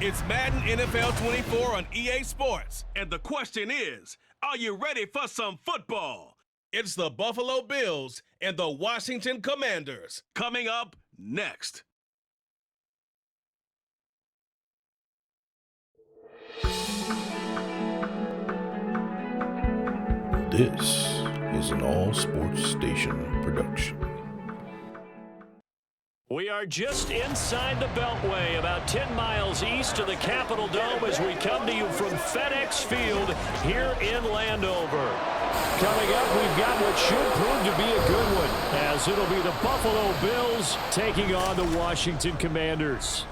It's Madden NFL 24 on EA Sports. And the question is, are you ready for some football? It's the Buffalo Bills and the Washington Commanders. Coming up next. This is an all-sports station production. We are just inside the Beltway, about 10 miles east of the Capitol Dome as we come to you from FedEx Field here in Landover. Coming up, we've got what should prove to be a good one, as it'll be the Buffalo Bills taking on the Washington Commanders.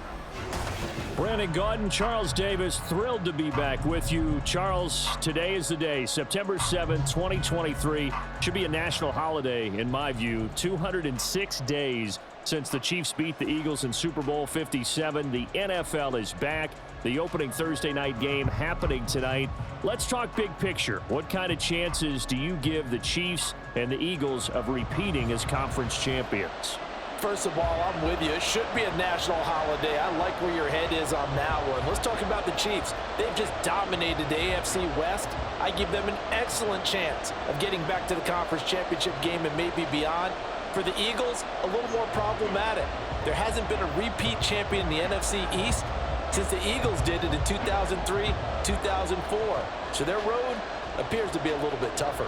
Brandon Gaudin, Charles Davis, thrilled to be back with you. Charles, today is the day, September 7th, 2023. Should be a national holiday, in my view. 206 days since the Chiefs beat the Eagles in Super Bowl 57. The NFL is back. The opening Thursday night game happening tonight. Let's talk big picture. What kind of chances do you give the Chiefs and the Eagles of repeating as conference champions? First of all, I'm with you. It should be a national holiday. I like where your head is on that one. Let's talk about the Chiefs. They've just dominated the AFC West. I give them an excellent chance of getting back to the conference championship game and maybe beyond. For the Eagles, a little more problematic. There hasn't been a repeat champion in the NFC East since the Eagles did it in 2003, 2004. So their road appears to be a little bit tougher.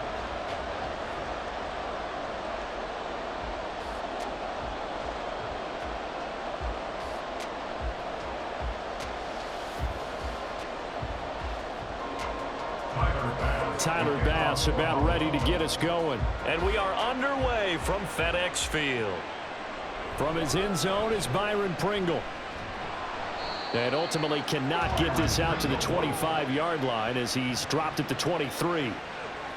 Tyler Bass about ready to get us going. And we are underway from FedEx Field. From his end zone is Byron Pringle. And ultimately cannot get this out to the 25-yard line as he's dropped at the 23.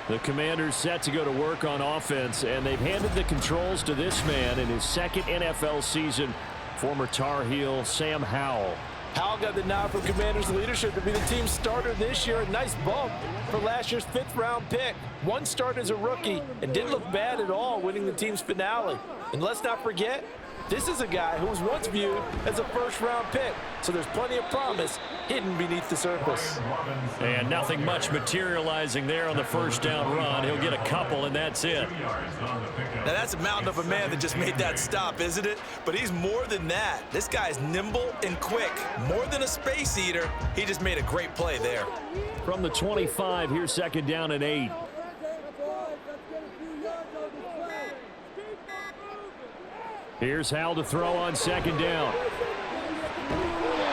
The Commanders set to go to work on offense, and they've handed the controls to this man in his second NFL season, former Tar Heel Sam Howell. Howell got the nod from Commanders leadership to be the team's starter this year. A nice bump for last year's 5th-round pick. One start as a rookie and didn't look bad at all, winning the team's finale. And let's not forget, this is a guy who was once viewed as a first-round pick, so there's plenty of promise hidden beneath the surface. And nothing much materializing there on the first down run. He'll get a couple, and that's it. Now, that's a mountain of a man that just made that stop, isn't it? But he's more than that. This guy's nimble and quick. More than a space eater, he just made a great play there. From the 25, here's second down and 8. Here's Howell to throw on second down.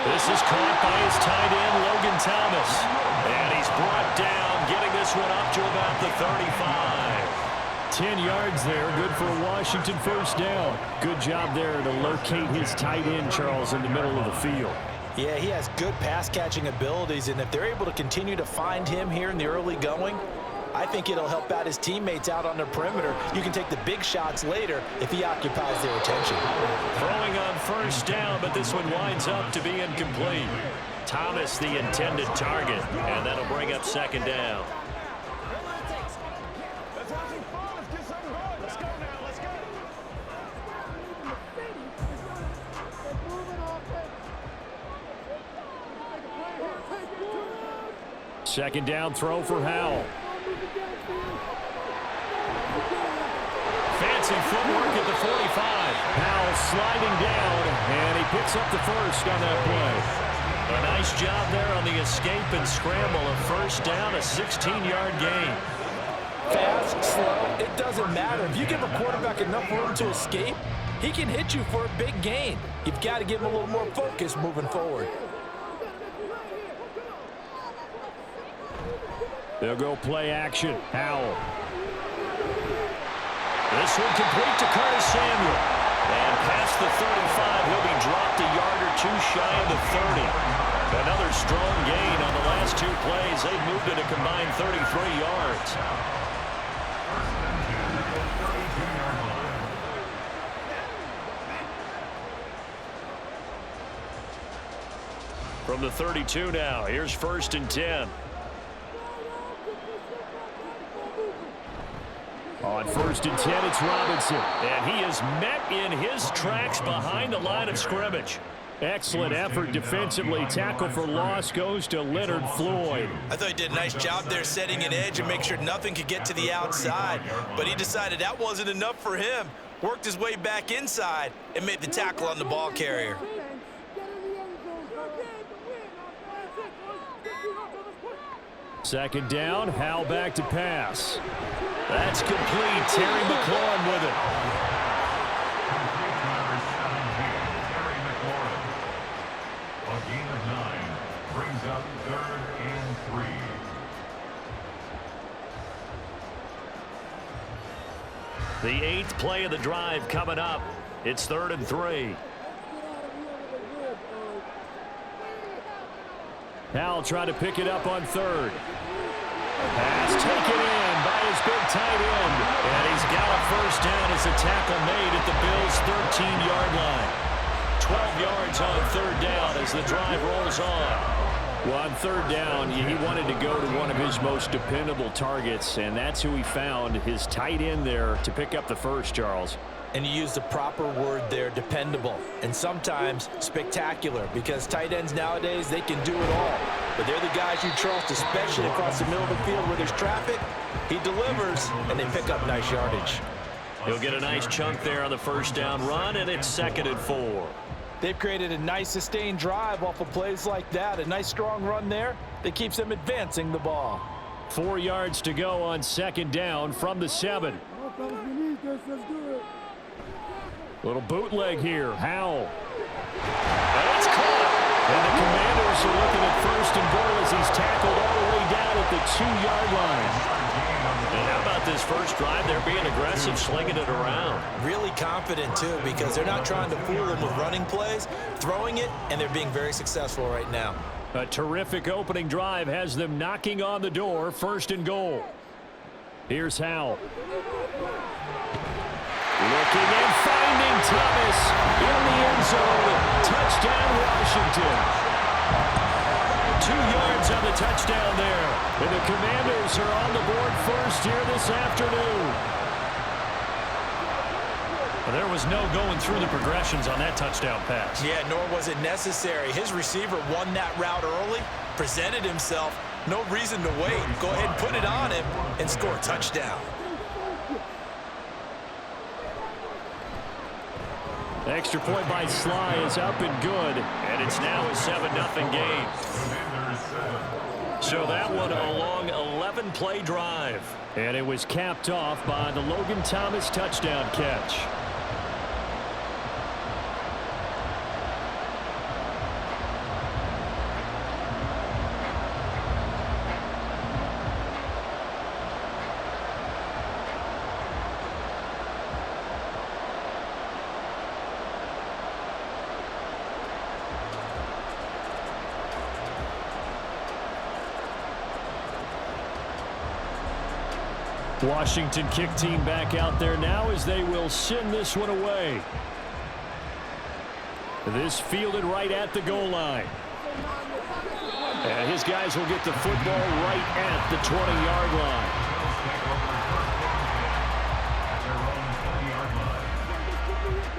This is caught by his tight end, Logan Thomas. And he's brought down, getting this one up to about the 35. 10 yards there, good for a Washington first down. Good job there to locate his tight end, Charles, in the middle of the field. Yeah, he has good pass-catching abilities, and if they're able to continue to find him here in the early going, I think it'll help out his teammates out on the perimeter. You can take the big shots later if he occupies their attention. Throwing on first down, but this one winds up to be incomplete. Thomas the intended target, and that'll bring up second down. Second down throw for Howell. Fancy footwork at the 45. Howell sliding down, and he picks up the first on that play. A nice job there on the escape and scramble. A first down, a 16-yard gain. Fast, slow, it doesn't matter. If you give a quarterback enough room to escape, he can hit you for a big gain. You've got to give him a little more focus moving forward. They'll go play action. Howell. This one complete to Curtis Samuel. And past the 35, he'll be dropped a yard or two shy of the 30. Another strong gain on the last two plays. They've moved it a combined 33 yards. From the 32 now, here's first and 10. On first and 10, it's Robinson. And he is met in his tracks behind the line of scrimmage. Excellent effort defensively. Tackle for loss goes to Leonard Floyd. I thought he did a nice job there setting an edge and make sure nothing could get to the outside. But he decided that wasn't enough for him. Worked his way back inside and made the tackle on the ball carrier. Second down, Howell back to pass. That's complete. Terry McLaurin with it. A gain of 9 brings up 3rd and 3. The 8th play of the drive coming up. It's 3rd and 3. Howell trying to pick it up on 3rd. Pass taken in by his big tight end. And he's got a first down as the tackle made at the Bills' 13-yard line. 12 yards on 3rd down as the drive rolls on. Well, on 3rd down, he wanted to go to one of his most dependable targets, and that's who he found, his tight end there, to pick up the first, Charles. And you used the proper word there, dependable, and sometimes spectacular, because tight ends nowadays, they can do it all. But they're the guys you trust, especially across the middle of the field where there's traffic. He delivers, and they pick up nice yardage. He'll get a nice chunk there on the first down run, and it's 2nd and 4. They've created a nice sustained drive off of plays like that. A nice strong run there that keeps them advancing the ball. 4 yards to go on 2nd down from the 7. Little bootleg here. Howell. And it's caught. And the Commanders are looking at 1st and goal as he's tackled all the way down at the 2-yard line. And how about this first drive? They're being aggressive, slinging it around. Really confident, too, because they're not trying to fool them with running plays, throwing it, and they're being very successful right now. A terrific opening drive has them knocking on the door. 1st and goal. Here's Howell. Looking and finding Thomas in the end zone. Touchdown, Washington. 2 yards on the touchdown there. And the Commanders are on the board first here this afternoon. Well, there was no going through the progressions on that touchdown pass. Yeah, nor was it necessary. His receiver won that route early, presented himself. No reason to wait. Go ahead and put it on him and score a touchdown. Extra point by Sly is up and good, and it's now a 7-0 game. So that one a long 11-play drive, and it was capped off by the Logan Thomas touchdown catch. Washington kick team back out there now as they will send this one away. This fielded right at the goal line. And his guys will get the football right at the 20-yard line.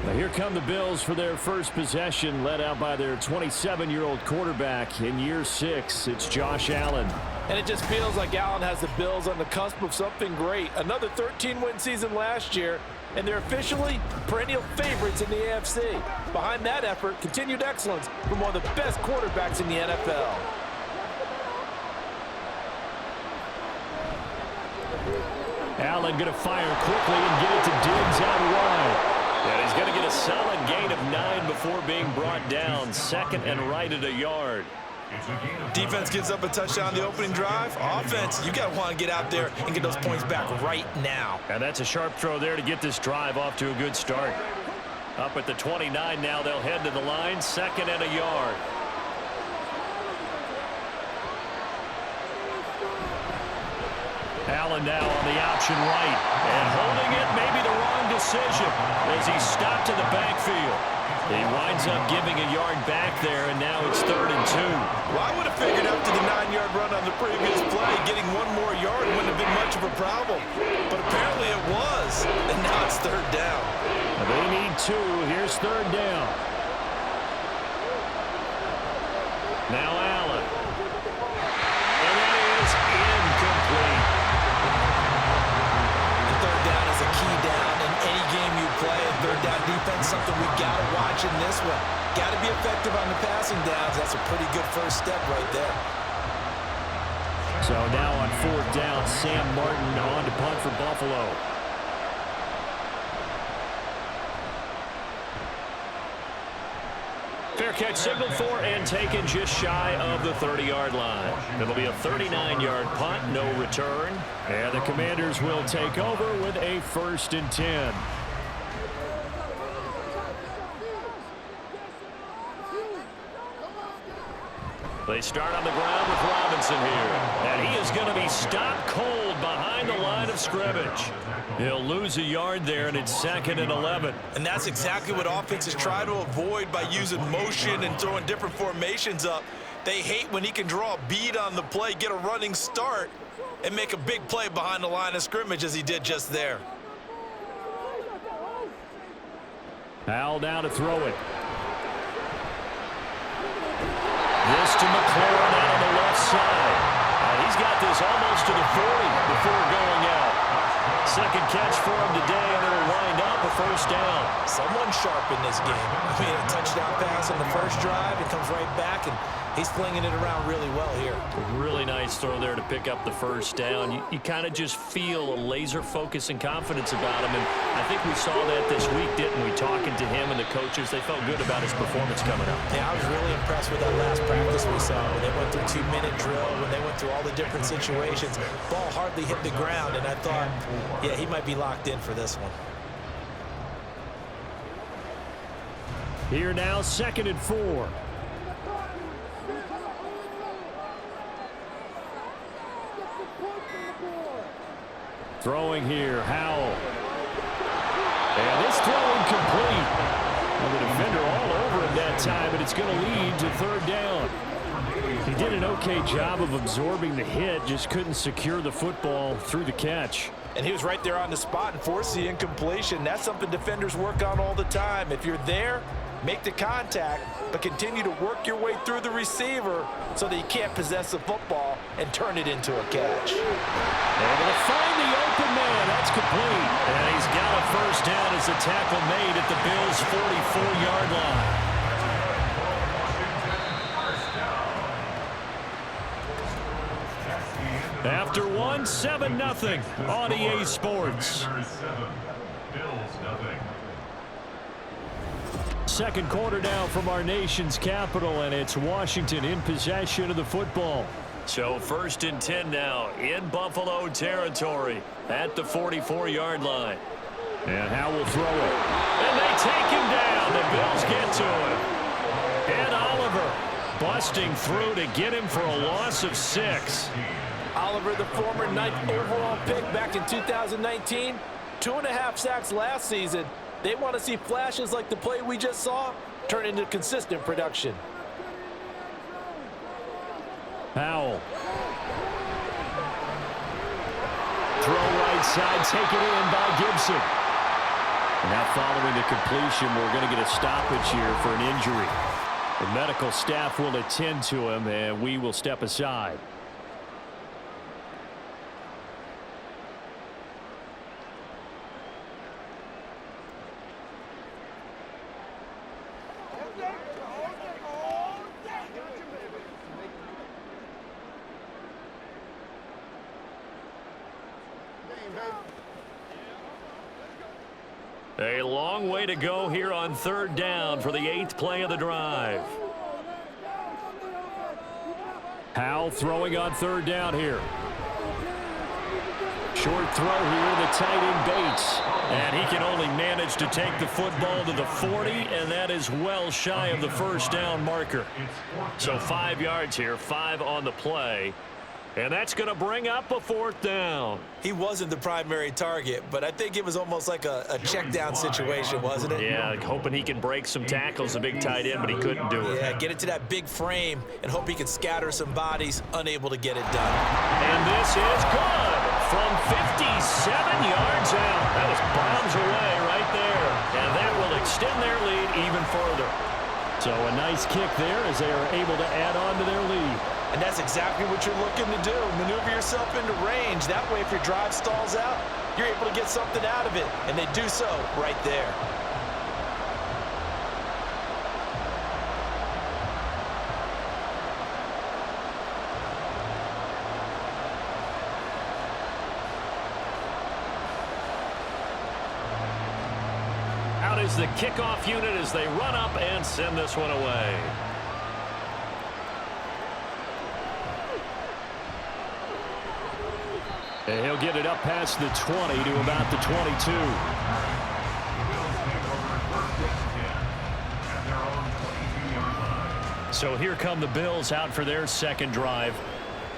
Now here come the Bills for their first possession, led out by their 27-year-old quarterback in year 6. It's Josh Allen. And it just feels like Allen has the Bills on the cusp of something great. Another 13-win season last year, and they're officially perennial favorites in the AFC. Behind that effort, continued excellence from one of the best quarterbacks in the NFL. Allen going to fire quickly and get it to Diggs out wide. And he's going to get a solid gain of 9 before being brought down. 2nd and right at a yard. Defense gives up a touchdown on the opening drive. Offense, you got to want to get out there and get those points back right now. And that's a sharp throw there to get this drive off to a good start. Up at the 29 now, they'll head to the line. 2nd and a yard. Allen now on the option right. And holding it, maybe the wrong decision as he stopped in the backfield. He winds up giving a yard back there, and now it's 3rd and 2. Well, I would have figured after the 9-yard run on the previous play, getting one more yard wouldn't have been much of a problem. But apparently it was, and now it's 3rd down. They need 2. Here's 3rd down. Now Allen. And that is incomplete. And third down is a key down in any game you play. And third down defense, something we've got to watch in this one. Got to be effective on the passing downs. That's a pretty good first step right there. So now on fourth down, Sam Martin on to punt for Buffalo. Fair catch signaled for and taken just shy of the 30-yard line. It'll be a 39-yard punt, no return. And the Commanders will take over with a 1st and 10. They start on the ground with Robinson here. And he is going to be stopped cold behind the line of scrimmage. He'll lose a yard there, and it's 2nd and 11. And that's exactly what offenses try to avoid by using motion and throwing different formations up. They hate when he can draw a bead on the play, get a running start, and make a big play behind the line of scrimmage as he did just there. Howell now to throw it. This to McLaurin out on the left side. He's got this almost to the 40 before going out. Second catch for him today, and it'll wind up a 1st down. Someone sharp in this game. I mean, a touchdown pass on the first drive. It comes right back, and he's flinging it around really well here. Really nice throw there to pick up the 1st down. You kind of just feel a laser focus and confidence about him, and I think we saw that this week, didn't we? Talking to him and the coaches, they felt good about his performance coming up. Yeah, I was really impressed with that last practice we saw when they went through 2-minute drill, when they went through all the different situations. Ball hardly hit the ground, and I thought, yeah, he might be locked in for this one. Here now, 2nd and 4. Throwing here, Howell. And this throw incomplete. Well, the defender all over him that time, and it's going to lead to 3rd down. He did an okay job of absorbing the hit, just couldn't secure the football through the catch. And he was right there on the spot and forced the incompletion. That's something defenders work on all the time. If you're there, make the contact, but continue to work your way through the receiver so that you can't possess the football and turn it into a catch. Able to find the open man. That's complete. And he's got a 1st down as the tackle made at the Bills' 44-yard line. After 1, 7-0 on EA Sports. 7, Bills nothing. Second quarter now from our nation's capital, and it's Washington in possession of the football. So 1st and 10 now in Buffalo territory at the 44-yard line. And Howell will throw it. And they take him down. The Bills get to him. And Oliver busting through to get him for a loss of 6. Oliver, the former 9th overall pick back in 2019, 2.5 sacks last season. They want to see flashes like the play we just saw turn into consistent production. Howell. Throw right side, taken in by Gibson. Now following the completion, we're going to get a stoppage here for an injury. The medical staff will attend to him, and we will step aside. A long way to go here on 3rd down for the 8th play of the drive. Howell throwing on 3rd down here. Short throw here, the tight end Bates. And he can only manage to take the football to the 40, and that is well shy of the 1st down marker. So 5 yards here, 5 on the play. And that's going to bring up a 4th down. He wasn't the primary target, but I think it was almost like a check down situation, wasn't it? Yeah, hoping he can break some tackles, a big tight end, but he couldn't do it. Yeah, get it to that big frame and hope he can scatter some bodies, unable to get it done. And this is good from 57 yards out. That was bombs away right there. And that will extend their lead even further. So a nice kick there as they are able to add on to their lead. And that's exactly what you're looking to do. Maneuver yourself into range. That way, if your drive stalls out, you're able to get something out of it. And they do so right there. Out is the kickoff unit as they run up and send this one away. And he'll get it up past the 20 to about the 22. So here come the Bills out for their second drive.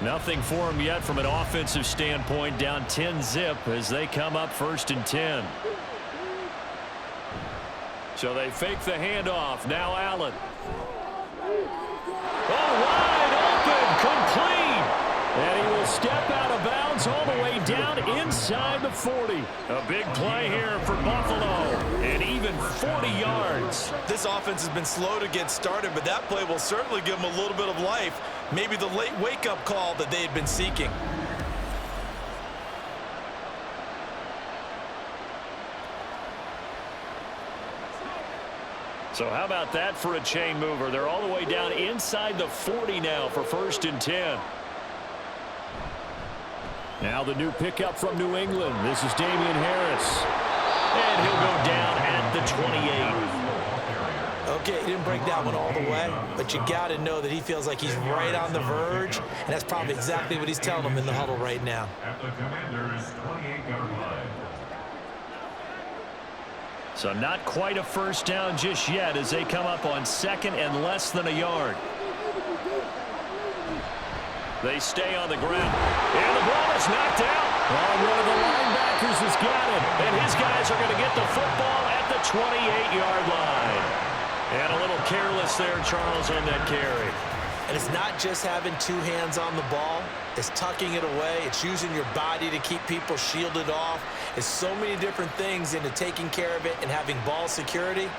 Nothing for them yet from an offensive standpoint, down 10-zip as they come up 1st and 10. So they fake the handoff. Now Allen. Oh, wide open, complete. And he will step out of bounds all the way down inside the 40. A big play here for Buffalo. And even 40 yards. This offense has been slow to get started, but that play will certainly give them a little bit of life. Maybe the late wake-up call that they had been seeking. So how about that for a chain mover? They're all the way down inside the 40 now for 1st and 10. Now the new pickup from New England. This is Damian Harris. And he'll go down at the 28. Okay, he didn't break that one all the way, but you got to know that he feels like he's right on the verge, and that's probably exactly what he's telling them in the huddle right now. At the Commander's 28-yard line. So not quite a first down just yet as they come up on 2nd and less than a yard. They stay on the ground. And the ball is knocked out. Oh, one of the linebackers has got it. And his guys are going to get the football at the 28-yard line. And a little careless there, Charles, on that carry. And it's not just having two hands on the ball. It's tucking it away. It's using your body to keep people shielded off. It's so many different things into taking care of it and having ball security.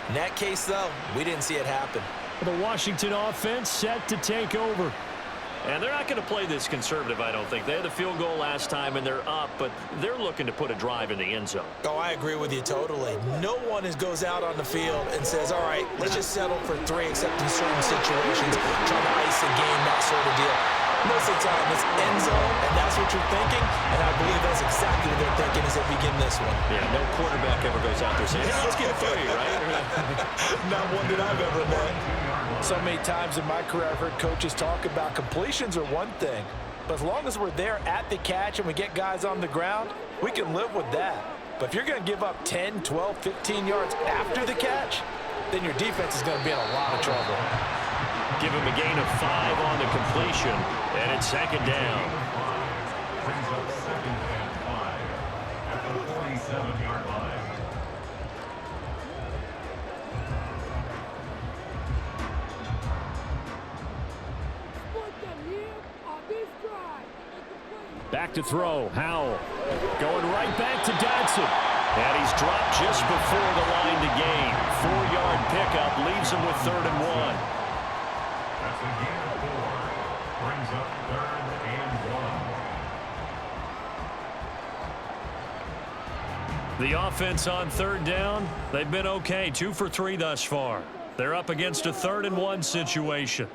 In that case, though, we didn't see it happen. The Washington offense set to take over. And they're not going to play this conservative, I don't think. They had a field goal last time, and they're up, but they're looking to put a drive in the end zone. Oh, I agree with you totally. No one goes out on the field and says, all right, let's just settle for 3, except in certain situations, trying to ice a game, that sort of deal. Most of the time, it's end zone, and that's what you're thinking, and I believe that's exactly what they're thinking as they begin this one. Yeah, no quarterback ever goes out there saying, hey, let's get 3, right? Not one that I've ever met. So many times in my career, I've heard coaches talk about completions are one thing, but as long as we're there at the catch and we get guys on the ground, we can live with that. But if you're going to give up 10, 12, 15 yards after the catch, then your defense is going to be in a lot of trouble. Give him a gain of 5 on the completion, and it's 2nd down. Brings up 2nd and 5 at the 47-yard line. Back to throw. Howell going right back to Dodson. And he's dropped just before the line to gain. 4-yard pickup leaves him with 3rd and 1. That's a gain of 4. Brings up 3rd and 1. The offense on 3rd down, they've been okay. 2 for 3 thus far. They're up against a 3rd and 1 situation.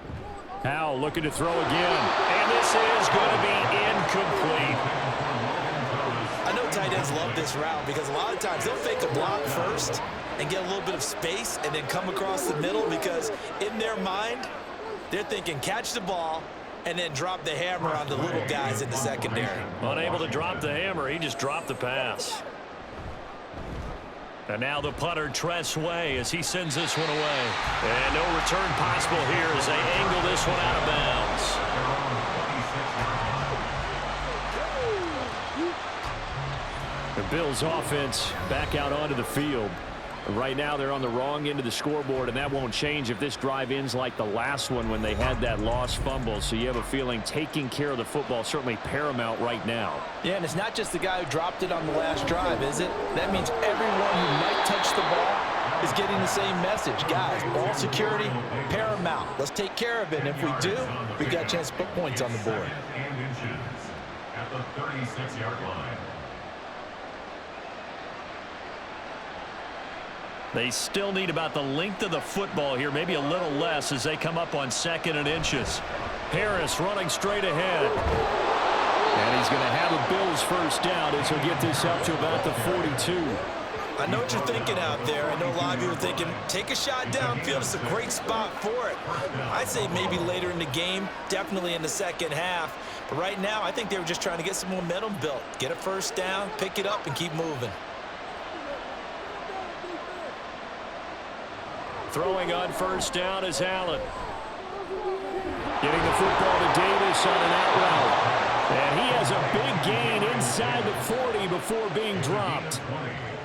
Howell looking to throw again. And this is going to be incomplete. I know tight ends love this route because a lot of times they'll fake a block first and get a little bit of space and then come across the middle because in their mind, they're thinking catch the ball and then drop the hammer on the little guys in the secondary. Unable to drop the hammer, he just dropped the pass. And now the punter, Tress Way, as he sends this one away. And no return possible here as they angle this one out of bounds. The Bills offense back out onto the field. Right now they're on the wrong end of the scoreboard, and that won't change if this drive ends like the last one when they had that lost fumble. So you have a feeling taking care of the football certainly paramount right now. Yeah, and it's not just the guy who dropped it on the last drive, is it? That means everyone who might touch the ball is getting the same message. Guys, ball security, paramount. Let's take care of it. And if we do, we've got a chance to put points on the board. And inches at the 36-yard line. They still need about the length of the football here, maybe a little less as they come up on 2nd and inches. Harris running straight ahead. And he's going to have a Bills first down as he'll get this up to about the 42. I know what you're thinking out there. I know a lot of you are thinking, take a shot downfield. It's a great spot for it. I'd say maybe later in the game, definitely in the second half. But right now, I think they were just trying to get some momentum built. Get a first down, pick it up, and keep moving. Throwing on first down is Allen. Getting the football to Davis on an out route. And he has a big gain inside the 40 before being dropped.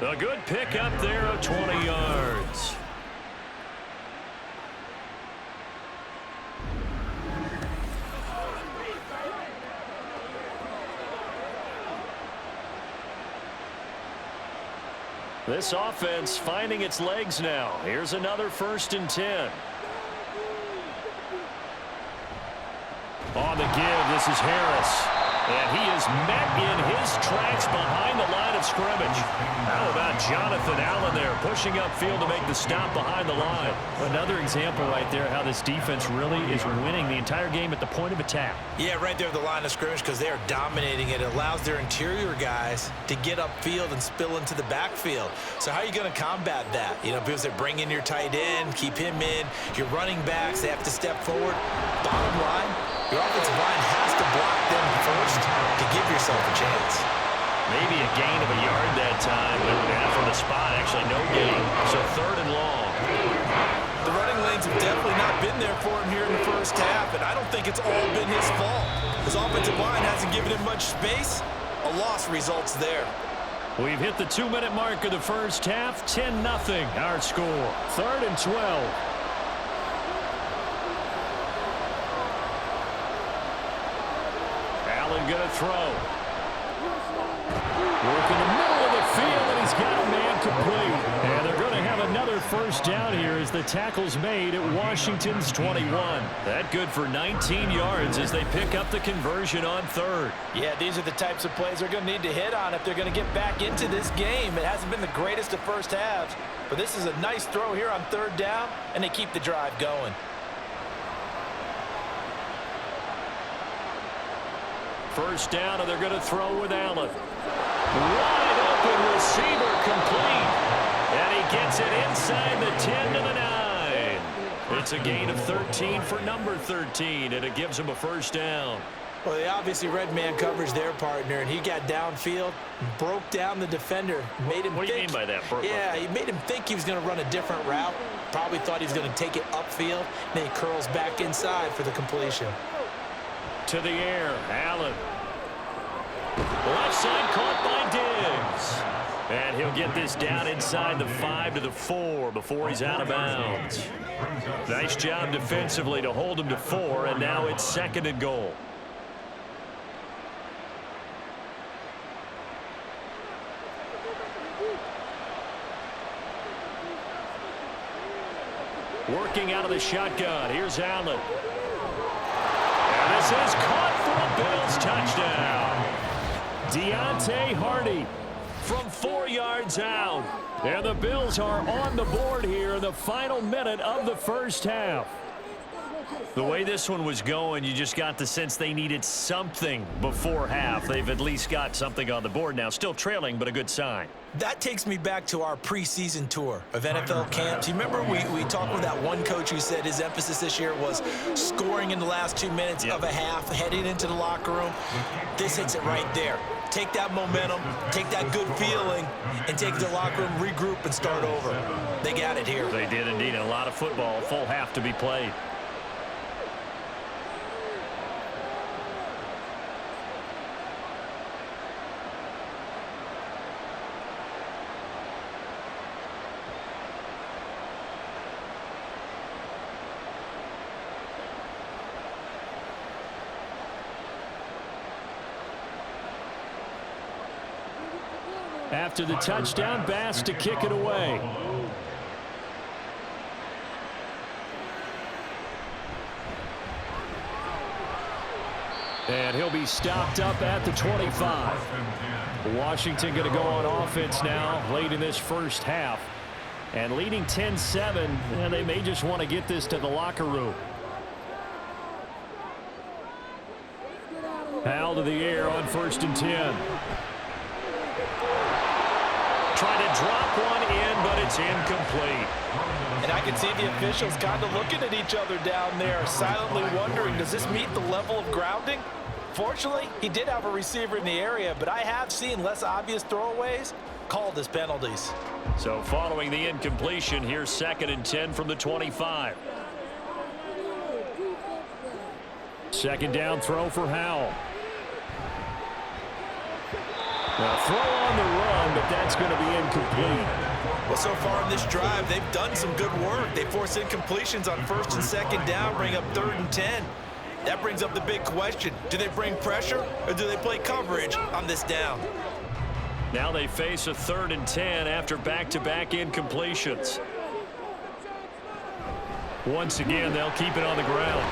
A good pick up there of 20 yards. This offense finding its legs now. Here's another 1st and 10. On the give, this is Harris. And he is met in his tracks behind the line of scrimmage. How about Jonathan Allen there pushing upfield to make the stop behind the line. Another example right there how this defense really is winning the entire game at the point of attack. Yeah, right there at the line of scrimmage because they are dominating it. It allows their interior guys to get upfield and spill into the backfield. So how are you going to combat that? You know, because they bring in your tight end, keep him in. Your running backs, they have to step forward. Bottom line, your offensive line has to block them first to give yourself a chance. Maybe a gain of a yard that time, but from the spot, actually no gain. So 3rd and long. The running lanes have definitely not been there for him here in the first half, and I don't think it's all been his fault. His offensive line hasn't given him much space. A loss results there. We've hit the 2-minute mark of the first half. 10-0 our score. 3rd and 12. Going to throw. Work in the middle of the field, and he's got a man complete. And they're going to have another first down here as the tackle's made at Washington's 21. That good for 19 yards as they pick up the conversion on 3rd. Yeah, these are the types of plays they're going to need to hit on if they're going to get back into this game. It hasn't been the greatest of first halves, but this is a nice throw here on 3rd down, and they keep the drive going. First down, and they're going to throw with Allen. Wide open receiver complete. And he gets it inside the 10 to the 9. It's a gain of 13 for number 13, and it gives him a first down. Well, they obviously read man coverage their partner, and he got downfield, broke down the defender, made him What do you mean by that? Yeah, he made him think he was going to run a different route. Probably thought he was going to take it upfield. Then he curls back inside for the completion. To the air, Allen. Left side caught by Diggs. And he'll get this down inside the 5 to the 4 before he's out of bounds. Nice job defensively to hold him to 4, and now it's 2nd and goal. Working out of the shotgun. Here's Allen. And this is caught for a Bills touchdown. Deontay Hardy from 4 yards out. And the Bills are on the board here in the final minute of the first half. The way this one was going, you just got the sense they needed something before half. They've at least got something on the board now. Still trailing, but a good sign. That takes me back to our preseason tour of NFL camps. You remember we talked with that one coach who said his emphasis this year was scoring in the last 2 minutes of a half, heading into the locker room. This hits it right there. Take that momentum, take that good feeling, and take it to the locker room, regroup, and start over. They got it here. They did indeed. A lot of football, full half to be played. After the touchdown, Bass to kick it away. And he'll be stopped up at the 25. Washington going to go on offense now late in this first half. And leading 10-7, and they may just want to get this to the locker room. Hal to the air on 1st and 10. Trying to drop one in, but it's incomplete. And I can see the officials kind of looking at each other down there, silently wondering, does this meet the level of grounding? Fortunately, he did have a receiver in the area, but I have seen less obvious throwaways called as penalties. So following the incompletion, here's 2nd and 10 from the 25. 2nd down throw for Howell. Now throw on the run, but that's going to be incomplete. Well, so far in this drive, they've done some good work. They force incompletions on 1st and 2nd down, bring up 3rd and 10. That brings up the big question. Do they bring pressure or do they play coverage on this down? Now they face a 3rd and 10 after back-to-back incompletions. Once again, they'll keep it on the ground.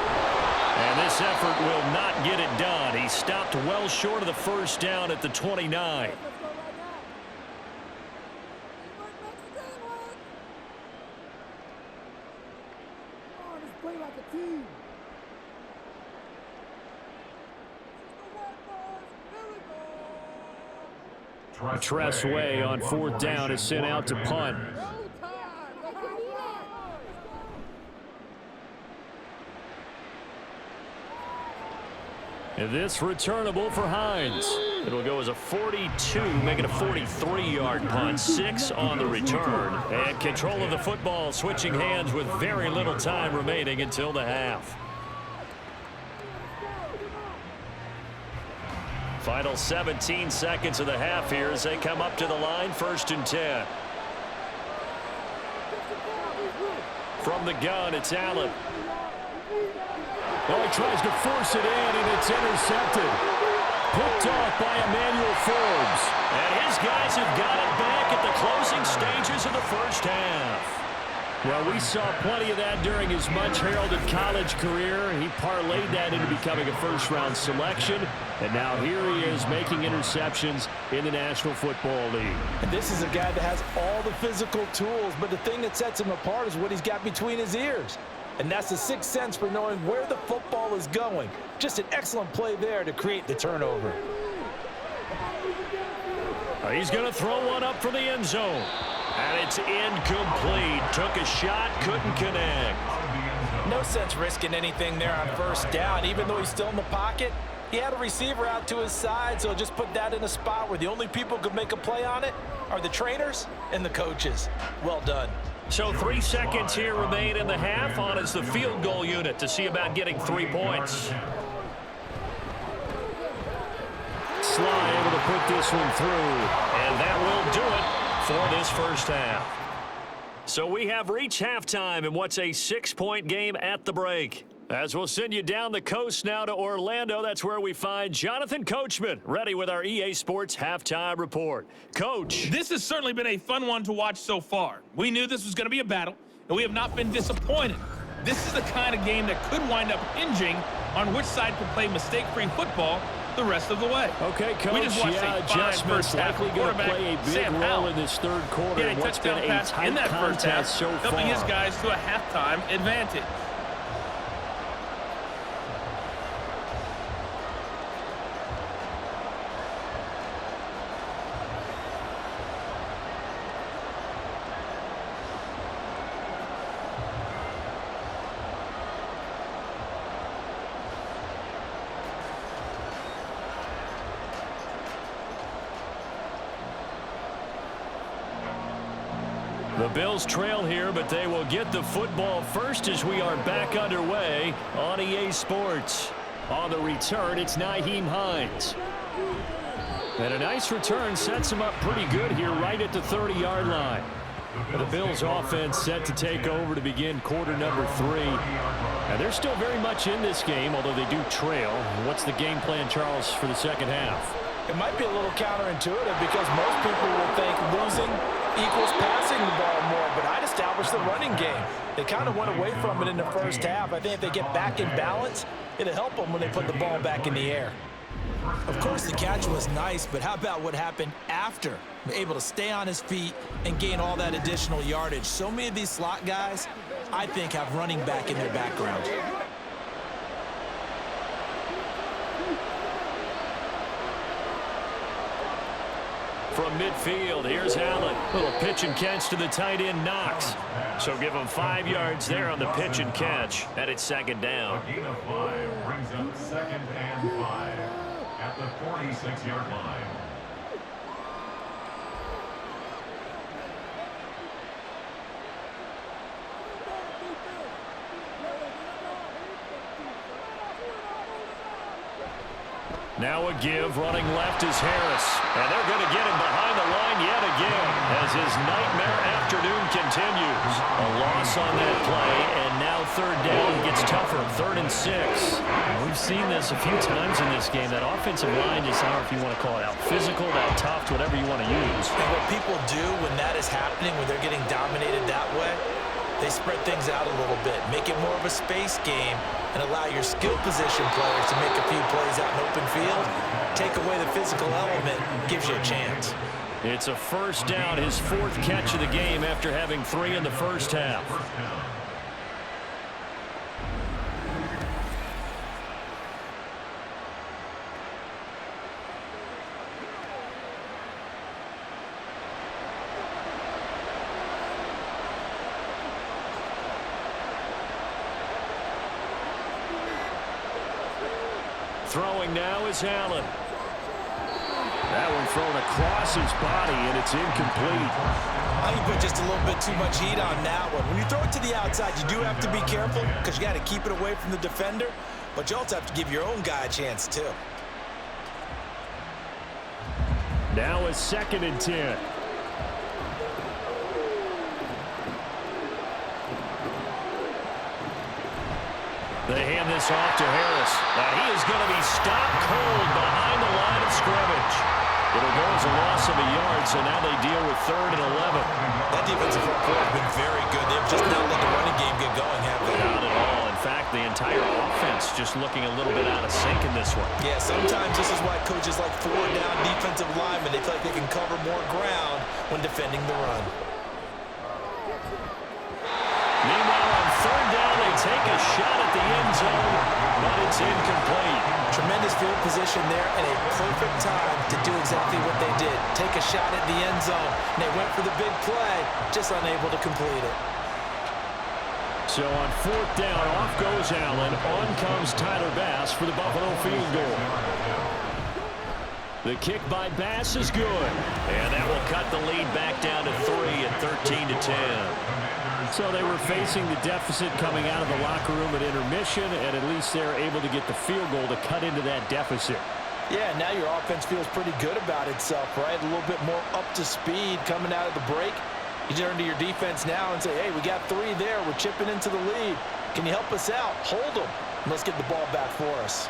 And this effort will not get it done. He stopped well short of the 1st down at the 29. Tressway on 4th down is sent out to punt. And this returnable for Hines. It'll go as a 42, making a 43-yard punt. 6 on the return. And control of the football switching hands with very little time remaining until the half. Final 17 seconds of the half here as they come up to the line. 1st and 10. From the gun, it's Allen. Oh, he tries to force it in, and it's intercepted. Picked off by Emmanuel Forbes. And his guys have got it back at the closing stages of the first half. Well, we saw plenty of that during his much-heralded college career. He parlayed that into becoming a first-round selection. And now here he is making interceptions in the National Football League. And this is a guy that has all the physical tools, but the thing that sets him apart is what he's got between his ears. And that's the sixth sense for knowing where the football is going. Just an excellent play there to create the turnover. He's going to throw one up from the end zone. And it's incomplete. Took a shot, couldn't connect. No sense risking anything there on 1st down. Even though he's still in the pocket, he had a receiver out to his side, so just put that in a spot where the only people who could make a play on it are the trainers and the coaches. Well done. So 3 seconds here remain in the half. On is the field goal unit to see about getting 3 points. Sly able to put this one through. And that will do it for this first half. So we have reached halftime in what's a 6-point game at the break. As we'll send you down the coast now to Orlando, that's where we find Jonathan Coachman, ready with our EA Sports Halftime Report. Coach. This has certainly been a fun one to watch so far. We knew this was going to be a battle, and we have not been disappointed. This is the kind of game that could wind up hinging on which side could play mistake-free football the rest of the way. Okay, Coach, we just watched adjustments likely going to play a big role in this third quarter in what's been a tight contest so far. Helping his guys to a halftime advantage. The Bills trail here, but they will get the football first as we are back underway on EA Sports. On the return, it's Nyheim Hines. And a nice return sets him up pretty good here right at the 30-yard line. The Bills offense set to take over to begin quarter number 3. And they're still very much in this game, although they do trail. What's the game plan, Charles, for the second half? It might be a little counterintuitive because most people will think losing equals passing the ball more, but I'd establish the running game. They kind of went away from it in the first half. I think if they get back in balance, it'll help them when they put the ball back in the air. Of course, the catch was nice, but how about what happened after? Able to stay on his feet and gain all that additional yardage. So many of these slot guys, I think, have running back in their background. From midfield, here's Allen. Little pitch and catch to the tight end, Knox. So give him 5 yards there on the pitch and catch. And it's second down. A gain of 5 brings up 2nd and 5 at the 46-yard line. Now a give, running left is Harris. And they're going to get him behind the line yet again as his nightmare afternoon continues. A loss on that play, and now third down gets tougher, 3rd and 6. We've seen this a few times in this game. That offensive line, just I don't know if you want to call it out physical, out tough, whatever you want to use. And what people do when that is happening, when they're getting dominated that way, they spread things out a little bit, make it more of a space game, and allow your skill position players to make a few plays out in open field. Take away the physical element, gives you a chance. It's a first down, his 4th catch of the game after having 3 in the first half. Throwing now is Allen. That one thrown across his body, and it's incomplete. I think you put just a little bit too much heat on that one. When you throw it to the outside, you do have to be careful because you got to keep it away from the defender, but you also have to give your own guy a chance, too. Now is 2nd and 10. They hand this off to Harris. Now he is going to be stopped cold behind the line of scrimmage. It'll go as a loss of a yard, so now they deal with 3rd and 11. That defensive front four has been very good. They've just not let the running game get going, have they? Not at all. In fact, the entire offense just looking a little bit out of sync in this one. Yeah, sometimes this is why coaches like 4-down defensive linemen. They feel like they can cover more ground when defending the run. Meanwhile, on 3rd down, they take a shot at the end zone, but it's incomplete. Tremendous field position there and a perfect time to do exactly what they did. Take a shot at the end zone. And they went for the big play, just unable to complete it. So on 4th down, off goes Allen. On comes Tyler Bass for the Buffalo field goal. The kick by Bass is good. And that will cut the lead back down to 3 at 13-10. So they were facing the deficit coming out of the locker room at intermission, and at least they're able to get the field goal to cut into that deficit. Yeah, now your offense feels pretty good about itself, right? A little bit more up to speed coming out of the break. You turn to your defense now and say, hey, we got 3 there. We're chipping into the lead. Can you help us out? Hold them. Let's get the ball back for us.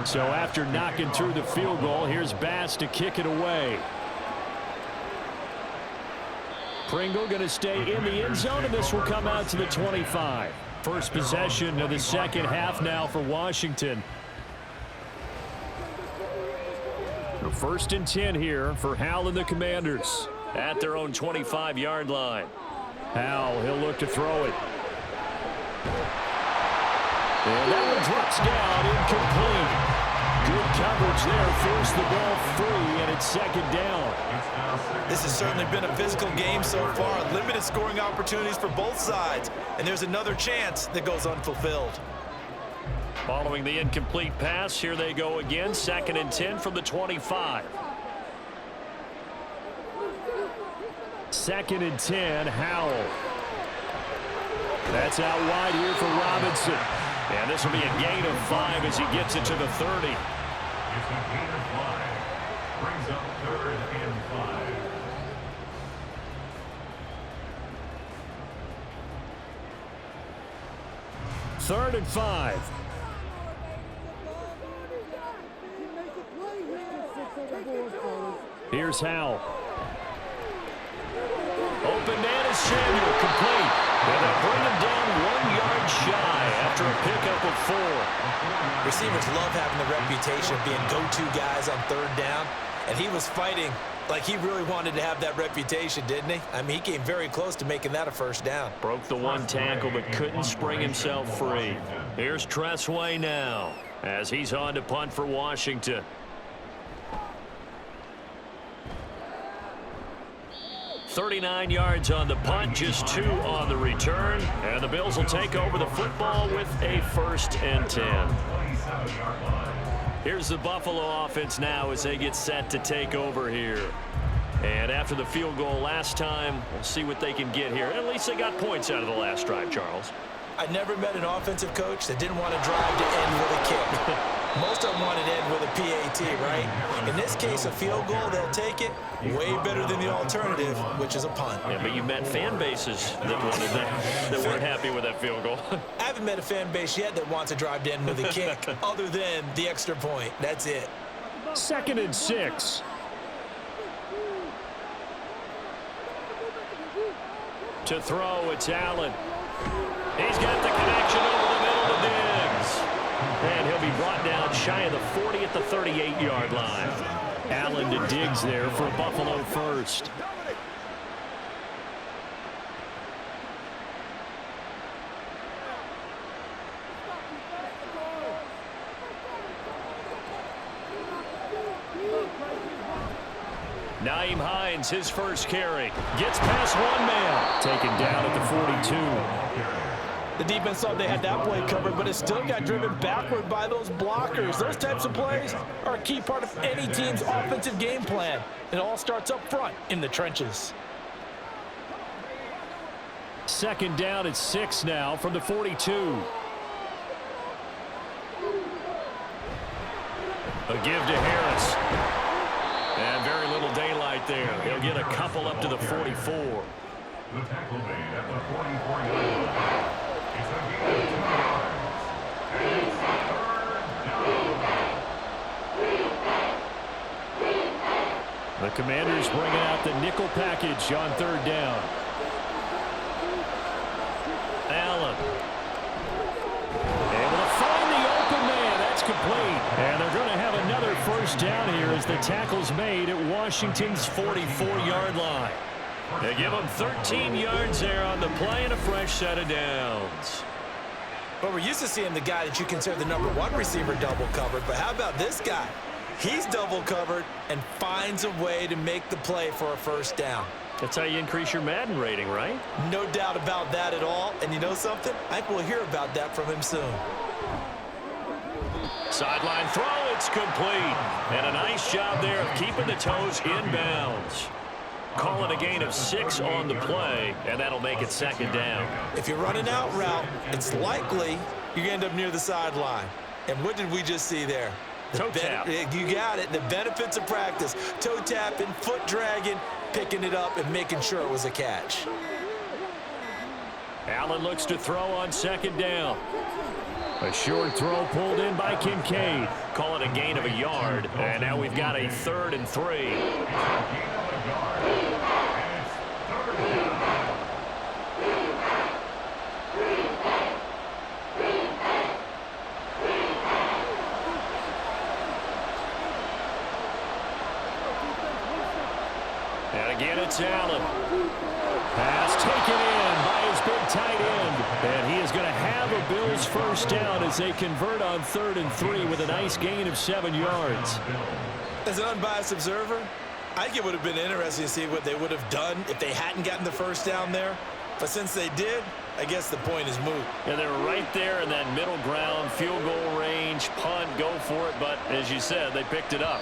So after knocking through the field goal, here's Bass to kick it away. Pringle going to stay in the end zone, and this will come out to the 25. First possession of the second half now for Washington. The 1st and 10 here for Howell and the Commanders at their own 25-yard line. Howell, he'll look to throw it. And that one drops down, incomplete. Good coverage there, forced the ball free, and it's 2nd down. This has certainly been a physical game so far. Limited scoring opportunities for both sides. And there's another chance that goes unfulfilled. Following the incomplete pass, here they go again. 2nd and 10 from the 25. 2nd and 10, Howell. That's out wide here for Robinson. And this will be a gain of 5 as he gets it to the 30. It's a gain of 5. Brings up 3rd and 5. Third and 5. Here's Howell. Open man is Samuel, complete. And they'll bring him down 1 yard shy after a pickup of 4. Receivers love having the reputation of being go-to guys on third down, and he was fighting like he really wanted to have that reputation, didn't he? I mean, he came very close to making that a first down. Broke the one tackle but couldn't spring himself free. Here's Tressway now as he's on to punt for Washington. .39 yards on the punt, just 2 on the return. And the Bills will take over the football with a 1st and 10. Here's the Buffalo offense now as they get set to take over here. And after the field goal last time, we'll see what they can get here. At least they got points out of the last drive, Charles. I never met an offensive coach that didn't want to drive to end with a kick. Most of them wanted to end with a PAT, right? In this case, a field goal, they'll take it. Way better than the alternative, which is a punt. Yeah, but you met fan bases that wanted that weren't happy with that field goal. I haven't met a fan base yet that wants to drive to end with a kick other than the extra point. That's it. 2nd and 6. To throw, it's Allen. He's got the connection over the middle to Diggs. And he'll be brought down shy of the 40 at the 38-yard line. Allen to Diggs there for a Buffalo first. Nyheim Hines, his first carry. Gets past one man. Taken down at the 42. The defense thought they had that play covered, but it still got driven backward by those blockers. Those types of plays are a key part of any team's offensive game plan. It all starts up front in the trenches. 2nd down at 6 now from the 42. A give to Harris. And very little daylight there. He'll get a couple up to the 44. The tackle made at the 44-yard line. It's a gain of 2 yards. And it's 3rd down. The Commanders bringing out the nickel package on 3rd down. Allen. Able to find the open man. That's complete. And they're going to have another first down here as the tackle's made at Washington's 44-yard line. They give them 13 yards there on the play and a fresh set of downs. Well, we're used to seeing the guy that you consider the #1 receiver double covered, but how about this guy? He's double covered and finds a way to make the play for a first down. That's how you increase your Madden rating, right? No doubt about that at all. And you know something? I think we'll hear about that from him soon. Sideline throw, it's complete. And a nice job there of keeping the toes in bounds. Call it a gain of 6 on the play, and that'll make it 2nd down. If you're running out route, it's likely you're going to end up near the sideline. And what did we just see there? Toe tap. You got it. The benefits of practice. Toe tapping, foot dragging, picking it up, and making sure it was a catch. Allen looks to throw on 2nd down. A short throw pulled in by Kincaid. Call it a gain of a yard. And now we've got a 3rd and 3. And again, it's Allen. Pass taken in by his big tight end. And he is going to have a Bills first down as they convert on 3rd and 3 with a nice gain of 7 yards. As an unbiased observer, I think it would have been interesting to see what they would have done if they hadn't gotten the first down there. But since they did, I guess the point is moot. And they were right there in that middle ground, field goal range, punt, go for it. But as you said, they picked it up.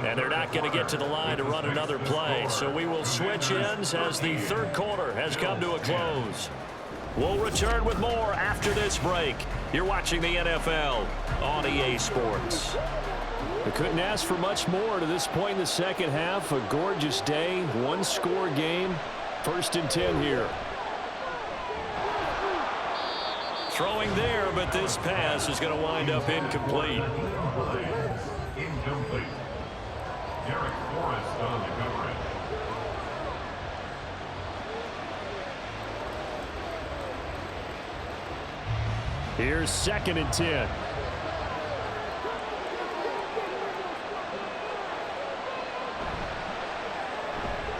And they're not going to get to the line to run another play. So we will switch ends as the 3rd quarter has come to a close. We'll return with more after this break. You're watching the NFL on EA Sports. They couldn't ask for much more to this point in the second half. A gorgeous day, one-score game. 1st and 10 here. Throwing there, but this pass is going to wind up incomplete. Incomplete. Derek Forrest on the coverage. Here's 2nd and 10.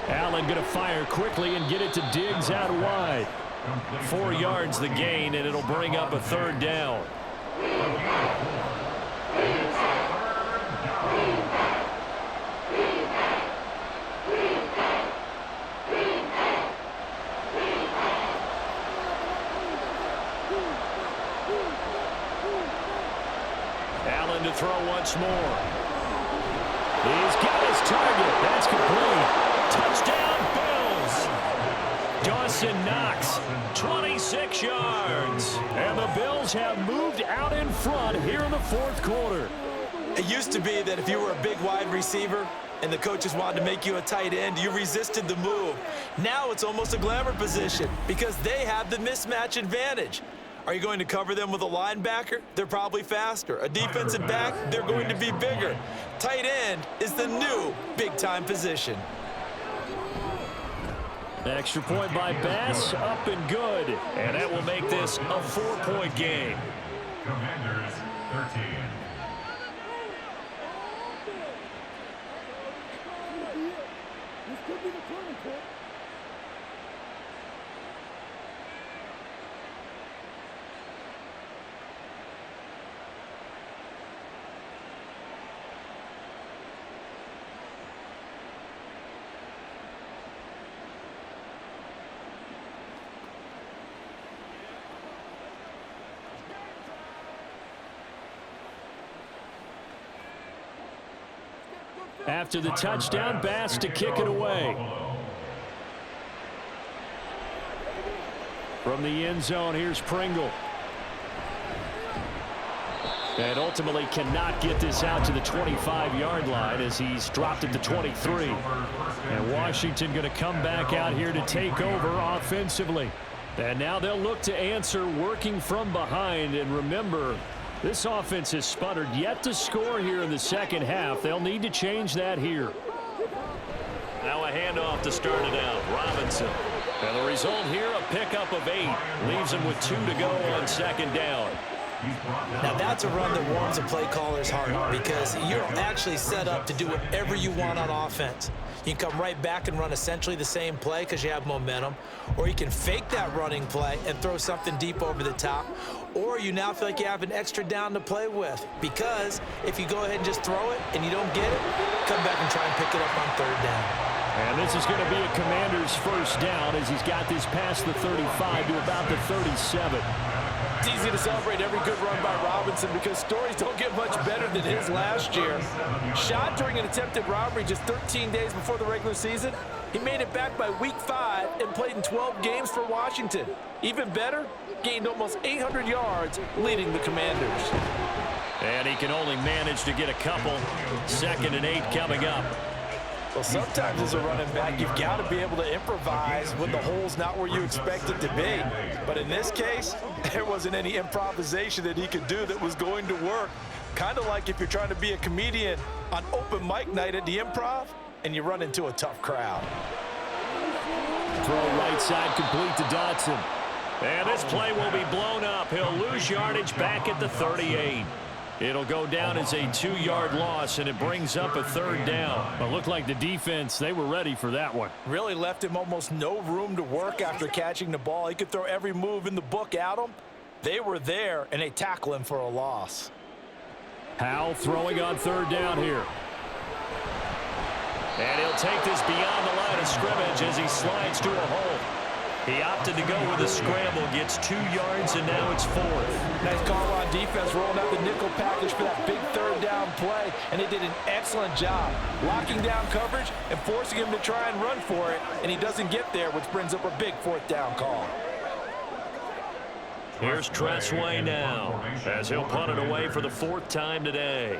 Allen going to fire quickly and get it to Diggs out wide. 4 yards the gain, and it'll bring up a 3rd down. Allen to throw once more. He's got his target. That's complete. Touchdown, Bills. Dawson Knox, 26 yards. And the Bills have moved out in front here in the 4th quarter. It used to be that if you were a big wide receiver and the coaches wanted to make you a tight end, you resisted the move. Now it's almost a glamour position because they have the mismatch advantage. Are you going to cover them with a linebacker? They're probably faster. A defensive back? They're going to be bigger. Tight end is the new big-time position. Extra point by Bass, up and good. And that will make this a 4-point game. Commanders 13. After the touchdown, Bass to kick it away. From the end zone, here's Pringle. And ultimately cannot get this out to the 25-yard line as he's dropped it to 23. And Washington going to come back out here to take over offensively. And now they'll look to answer working from behind. And remember, this offense has sputtered yet to score here in the 2nd half. They'll need to change that here. Now a handoff to start it out. Robinson. And the result here, a pickup of 8. Leaves him with 2 to go on 2nd down. Now that's a run that warms a play caller's heart because you're actually set up to do whatever you want on offense. You can come right back and run essentially the same play because you have momentum, or you can fake that running play and throw something deep over the top, or you now feel like you have an extra down to play with because if you go ahead and just throw it and you don't get it, come back and try and pick it up on 3rd down. And this is going to be a Commander's 1st down as he's got this past the 35 to about the 37. It's easy to celebrate every good run by Robinson because stories don't get much better than his last year. Shot during an attempted robbery just 13 days before the regular season. He made it back by week 5 and played in 12 games for Washington. Even better, gained almost 800 yards leading the Commanders. And he can only manage to get a couple. 2nd and 8 coming up. Well, sometimes as a running back, you've got to be able to improvise when the hole's not where you expect it to be. But in this case, there wasn't any improvisation that he could do that was going to work. Kind of like if you're trying to be a comedian on open mic night at the Improv and you run into a tough crowd. Throw right side complete to Dotson. And this play will be blown up. He'll lose yardage back at the 38. It'll go down as a 2-yard loss, and it brings up a 3rd down. But looked like the defense, they were ready for that one. Really left him almost no room to work after catching the ball. He could throw every move in the book at him. They were there, and they tackle him for a loss. Howell throwing on 3rd down here. And he'll take this beyond the line of scrimmage as he slides to a hole. He opted to go with a scramble, gets 2 yards, and now it's 4th. Nice call on defense, rolling out the nickel package for that big 3rd down play, and they did an excellent job locking down coverage and forcing him to try and run for it, and he doesn't get there, which brings up a big 4th down call. Here's Tressway now as he'll punt it away for the 4th time today.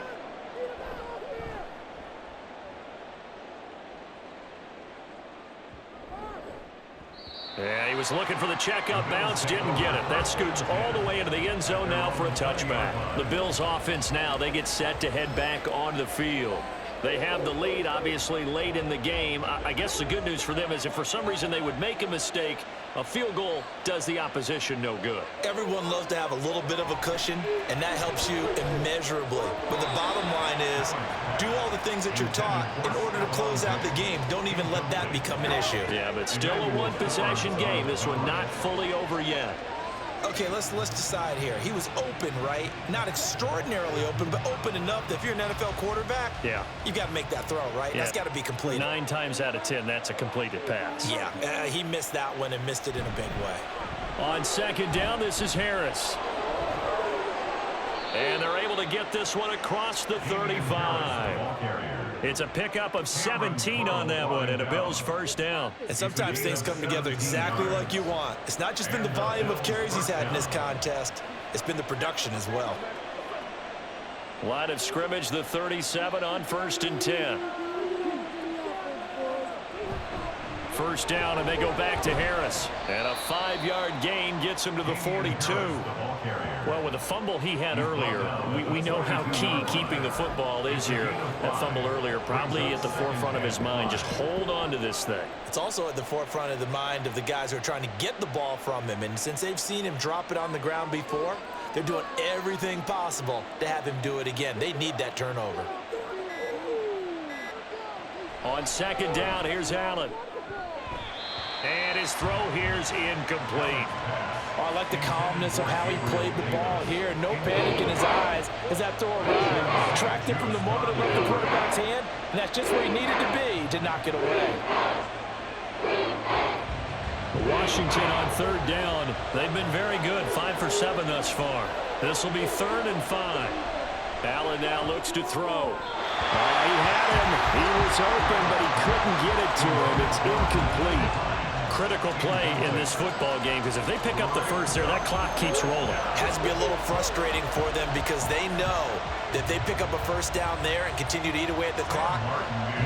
And he he was looking for the checkup bounce, didn't get it. That scoots all the way into the end zone now for a touchback. The Bills offense now, they get set to head back on the field. They have the lead, obviously, late in the game. I guess the good news for them is if for some reason they would make a mistake, a field goal does the opposition no good. Everyone loves to have a little bit of a cushion, and that helps you immeasurably. But the bottom line is, do all the things that you're taught in order to close out the game. Don't even let that become an issue. Yeah, but still a one-possession game. This one not fully over yet. Okay, let's decide here. He was open, right? Not extraordinarily open, but open enough that if you're an NFL quarterback, you've got to make that throw, right? Yeah. That's got to be completed. 9 times out of 10, that's a completed pass. Yeah, he missed that one and missed it in a big way. On second down, this is Harris. And they're able to get this one across the 35. It's a pickup of 17 on that one and a Bills first down. And sometimes things come together exactly like you want. It's not just been the volume of carries he's had in this contest. It's been the production as well. Line of scrimmage, the 37 on 1st and 10. First down, and they go back to Harris. And a 5-yard gain gets him to the 42. Well, with the fumble he had earlier, we know how key keeping the football is here. That fumble earlier probably at the forefront of his mind. Just hold on to this thing. It's also at the forefront of the mind of the guys who are trying to get the ball from him. And since they've seen him drop it on the ground before, they're doing everything possible to have him do it again. They need that turnover. On second down, here's Allen. And his throw here's incomplete. Oh, I like the calmness of how he played the ball here. No panic in his eyes as that throw arrived. Tracked it from the moment it left the quarterback's hand, and that's just where he needed to be to knock it away. Washington on third down. They've been very good, 5 for 7 thus far. This will be 3rd and 5. Allen now looks to throw. He had him. He was open, but he couldn't get it to him. It's incomplete. Critical play in this football game because if they pick up the first there, that clock keeps rolling. Has to be a little frustrating for them because they know that if they pick up a first down there and continue to eat away at the clock,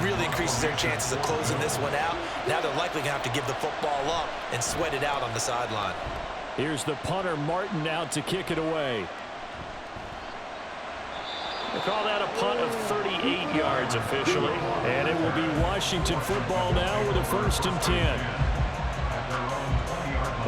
really increases their chances of closing this one out. Now they're likely going to have to give the football up and sweat it out on the sideline. Here's the punter, Martin, out to kick it away. They call that a punt of 38 yards officially, and it will be Washington football now with a 1st and 10.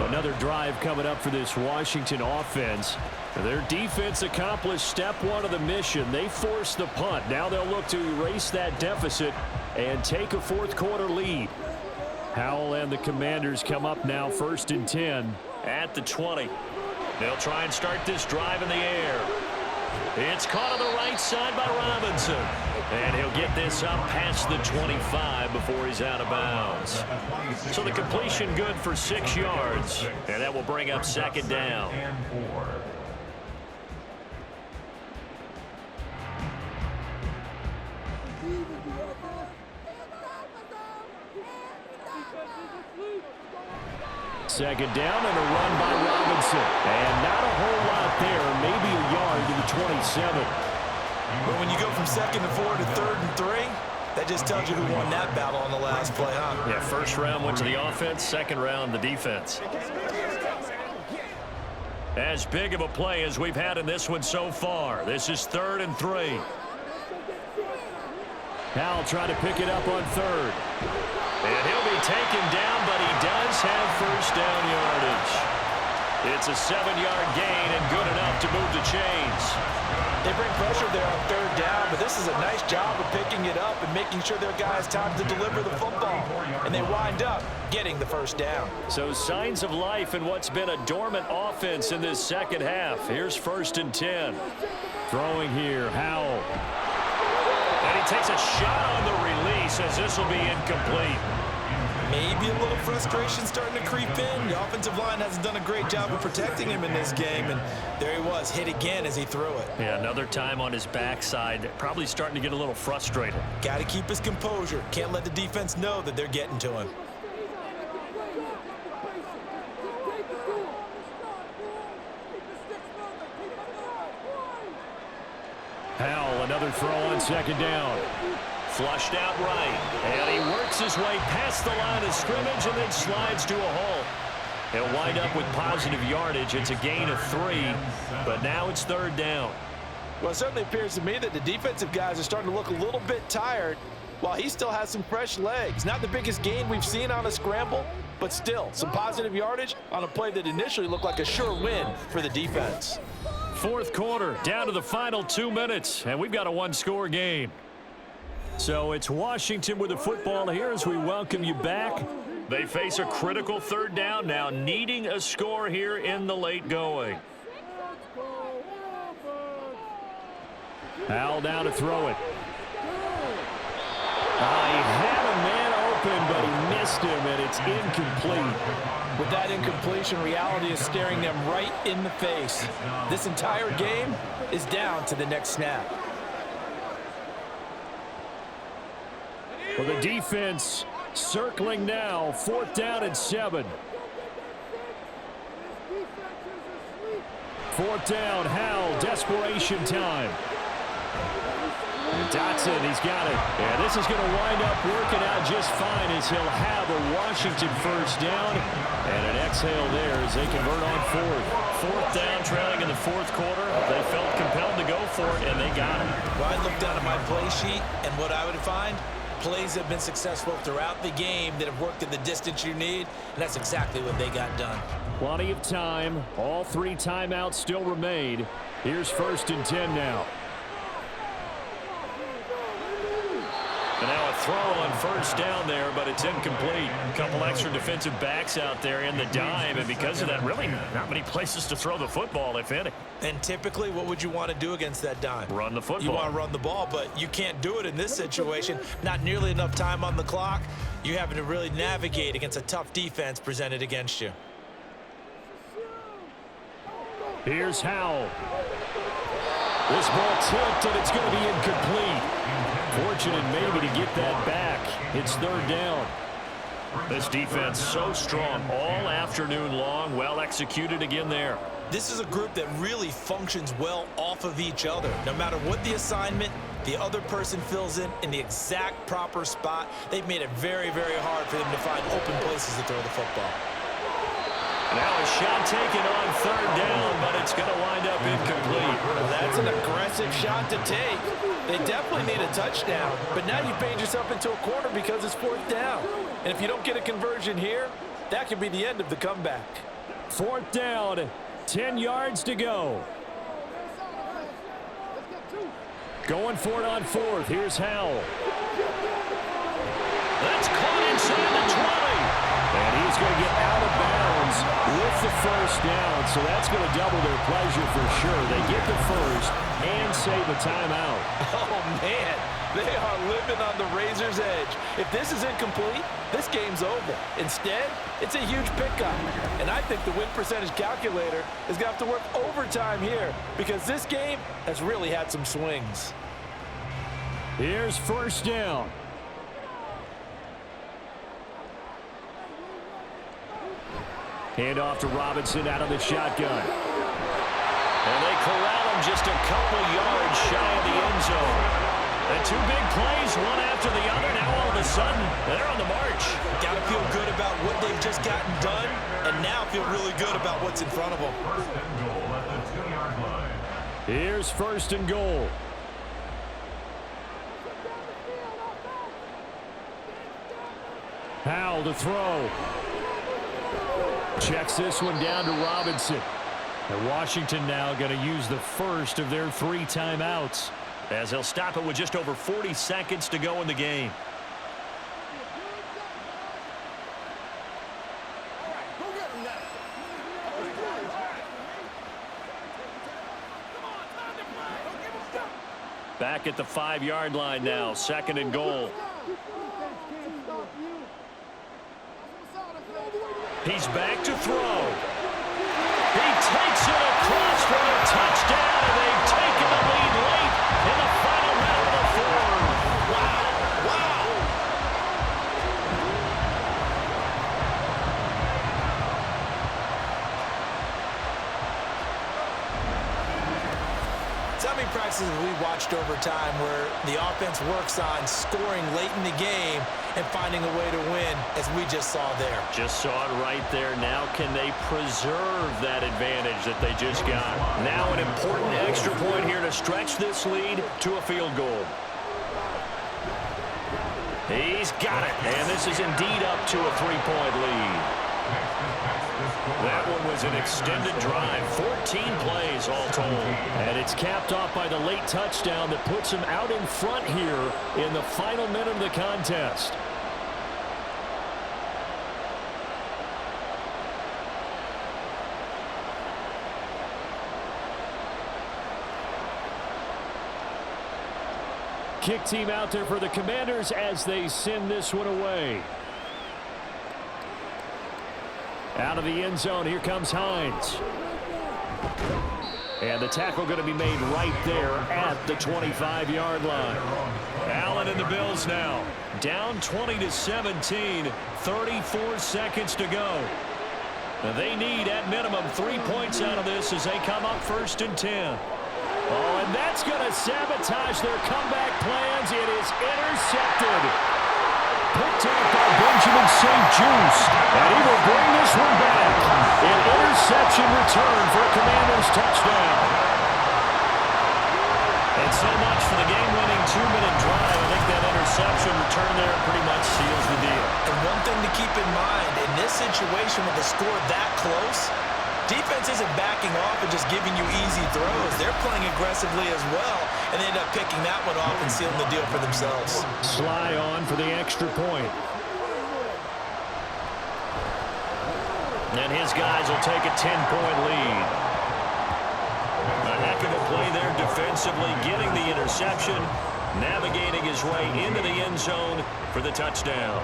Another drive coming up for this Washington offense. Their defense accomplished step 1 of the mission. They forced the punt. Now they'll look to erase that deficit and take a 4th quarter lead. Howell and the Commanders come up now 1st and 10 at the 20. They'll try and start this drive in the air. It's caught on the right side by Robinson. And he'll get this up past the 25 before he's out of bounds. So the completion good for 6 yards. And that will bring up 2nd down. Second down and a run by Robinson. And not a whole lot there. Maybe a yard to the 27. But when you go from 2nd and 4 to 3rd and 3, that just tells you who won that battle on the last play, huh? Yeah, first round went to the offense, second round the defense. As big of a play as we've had in this one so far. This is 3rd and 3. Howell trying to pick it up on 3rd. And he'll be taken down, but he does have first down yardage. It's a 7-yard gain and good enough to move the chains. They bring pressure there on 3rd down, but this is a nice job of picking it up and making sure their guys time to deliver the football. And they wind up getting the first down. So signs of life in what's been a dormant offense in this second half. Here's 1st and 10. Throwing here, Howell. And he takes a shot on the release as this will be incomplete. Maybe a little frustration starting to creep in. The offensive line hasn't done a great job of protecting him in this game, and there he was, hit again as he threw it. Yeah, another time on his backside, probably starting to get a little frustrated. Got to keep his composure. Can't let the defense know that they're getting to him. Howell, another throw on 2nd down. Flushed out right, and he works his way past the line of scrimmage and then slides to a hole. He'll wind up with positive yardage. It's a gain of 3, but now it's 3rd down. Well, it certainly appears to me that the defensive guys are starting to look a little bit tired while he still has some fresh legs. Not the biggest gain we've seen on a scramble, but still some positive yardage on a play that initially looked like a sure win for the defense. 4th quarter, down to the final 2 minutes, and we've got a one-score game. So it's Washington with the football here as we welcome you back. They face a critical 3rd down now, needing a score here in the late going. Howell down to throw it. He had a man open, but he missed him, and it's incomplete. With that incompletion, reality is staring them right in the face. This entire game is down to the next snap. Well, the defense circling now, 4th down and 7. 4th down, Howell, desperation time. And Dotson, he's got it. And this is going to wind up working out just fine as he'll have a Washington 1st down. And an exhale there as they convert on 4th. 4th down, trailing in the 4th quarter. They felt compelled to go for it, and they got it. Well, I looked down at my play sheet, and what I would find, plays have been successful throughout the game that have worked at the distance you need, and that's exactly what they got done. Plenty of time. All 3 timeouts still remain. Here's 1st and 10 now. And now a throw on 1st down there, but it's incomplete. A couple extra defensive backs out there in the dime, and because of that, really not many places to throw the football, if any. And typically, what would you want to do against that dime? Run the football. You want to run the ball, but you can't do it in this situation. Not nearly enough time on the clock. You're having to really navigate against a tough defense presented against you. Here's Howell. This ball tipped, and it's going to be incomplete. Fortunate maybe to get that back. It's 3rd down. This defense so strong all afternoon long. Well executed again there. This is a group that really functions well off of each other. No matter what the assignment, the other person fills in the exact proper spot. They've made it very, very hard for them to find open places to throw the football. Now a shot taken on 3rd down, but it's going to wind up incomplete. Well, that's an aggressive shot to take. They definitely need a touchdown, but now you've painted yourself into a corner because it's 4th down. And if you don't get a conversion here, that could be the end of the comeback. 4th down, 10 yards to go. Going for it on 4th. Here's Howell. That's caught inside the 20. And he's going to get out of bounds with the 1st down, so that's going to double their pleasure for sure. They get the 1st and save a timeout. Oh, man, they are living on the razor's edge. If this is incomplete, this game's over. Instead, it's a huge pickup. And I think the win percentage calculator is going to have to work overtime here because this game has really had some swings. Here's 1st down. Hand off to Robinson out of the shotgun. And they corral him just a couple yards shy of the end zone. And 2 big plays, one after the other. Now all of a sudden, they're on the march. Got to feel good about what they've just gotten done, and now feel really good about what's in front of them. 1st and goal at the 2-yard line. Here's 1st and goal. Howell to throw. Checks this one down to Robinson. And Washington now going to use the 1st of their 3 timeouts as they'll stop it with just over 40 seconds to go in the game. Back at the 5-yard line now, 2nd and goal. He's back to throw. He takes it across for a touchdown, and they've taken the lead late in the final minute of the 4th. Wow. How many practices have we watched over time where the offense works on scoring late in the game, and finding a way to win, as we just saw there. Just saw it right there. Now can they preserve that advantage that they just got? Now an important extra point here to stretch this lead to a field goal. He's got it, and this is indeed up to a 3-point lead. That one was an extended drive, 14 plays all told. And it's capped off by the late touchdown that puts him out in front here in the final minute of the contest. Kick team out there for the Commanders as they send this one away. Out of the end zone, here comes Hines. And the tackle going to be made right there at the 25-yard line. Allen and the Bills now. Down 20-17, 34 seconds to go. Now they need, at minimum, 3 points out of this as they come up 1st and 10. Oh, and that's going to sabotage their comeback plans. It is intercepted. Picked up by Benjamin St. Just. And he will bring this one back. An interception return for a Commanders touchdown. And so much for the game-winning 2-minute drive. I think that interception return there pretty much seals the deal. And one thing to keep in mind, in this situation with the score that close, defense isn't backing off and just giving you easy throws. They're playing aggressively as well, and they end up picking that one off and sealing the deal for themselves. Sly on for the extra point. And his guys will take a 10-point lead. A heck of a play there defensively, getting the interception, navigating his way into the end zone for the touchdown.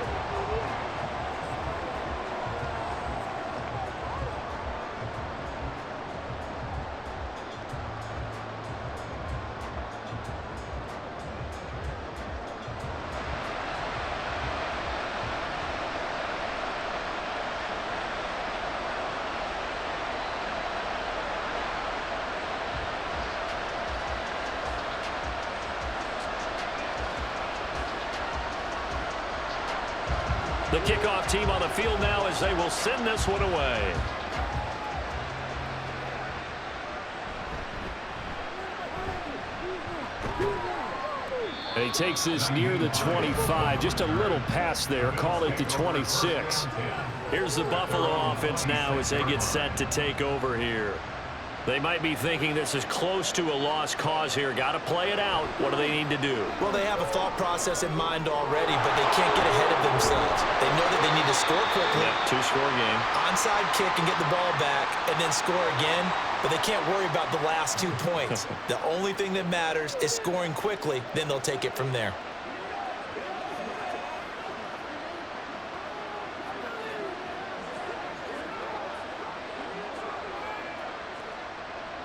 The kickoff team on the field now as they will send this one away. And he takes this near the 25, just a little past there, call it the 26. Here's the Buffalo offense now as they get set to take over here. They might be thinking this is close to a lost cause here. Got to play it out. What do they need to do? Well, they have a thought process in mind already, but they can't get ahead of themselves. They know that they need to score quickly. Yep, two-score game. Onside kick and get the ball back, and then score again. But they can't worry about the last 2 points. The only thing that matters is scoring quickly. Then they'll take it from there.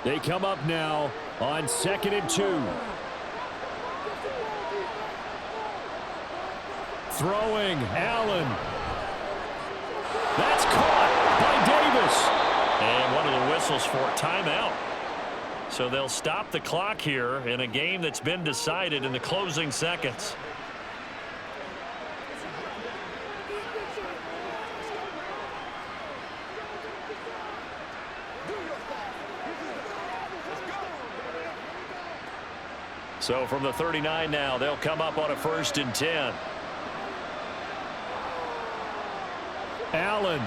They come up now on 2nd and 2. Throwing, Allen. That's caught by Davis. And one of the whistles for a timeout. So they'll stop the clock here in a game that's been decided in the closing seconds. So from the 39 now, they'll come up on a 1st and 10. Allen.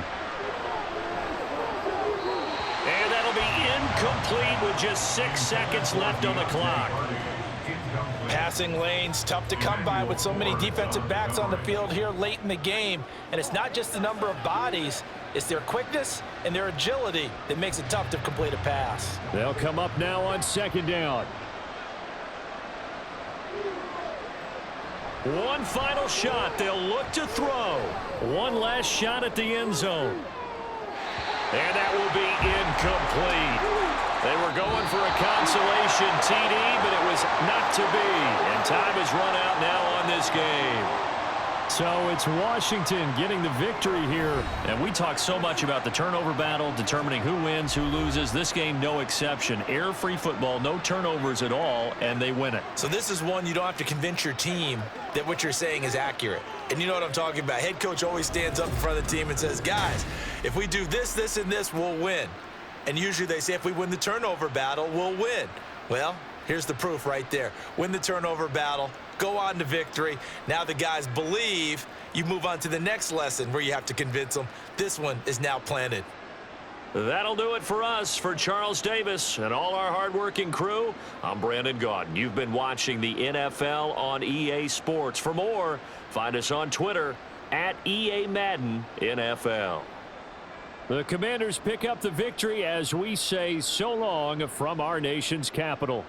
And that'll be incomplete with just 6 seconds left on the clock. Passing lanes, tough to come by with so many defensive backs on the field here late in the game. And it's not just the number of bodies, it's their quickness and their agility that makes it tough to complete a pass. They'll come up now on 2nd down. One final shot. They'll look to throw. One last shot at the end zone. And that will be incomplete. They were going for a consolation TD, but it was not to be. And time is run out now on this game. So it's Washington getting the victory here. And we talk so much about the turnover battle, determining who wins, who loses. This game, no exception. Air-free football, no turnovers at all, and they win it. So this is one you don't have to convince your team that what you're saying is accurate. And you know what I'm talking about. Head coach always stands up in front of the team and says, guys, if we do this, this, and this, we'll win. And usually they say if we win the turnover battle, we'll win. Well, here's the proof right there. Win the turnover battle. Go on to victory. Now the guys believe. You move on to the next lesson where you have to convince them. This one is now planted. That'll do it for us. For Charles Davis and all our hardworking crew, I'm Brandon Gaudin. You've been watching the NFL on EA Sports. For more, find us on Twitter at EA Madden NFL. The Commanders pick up the victory as we say so long from our nation's capital.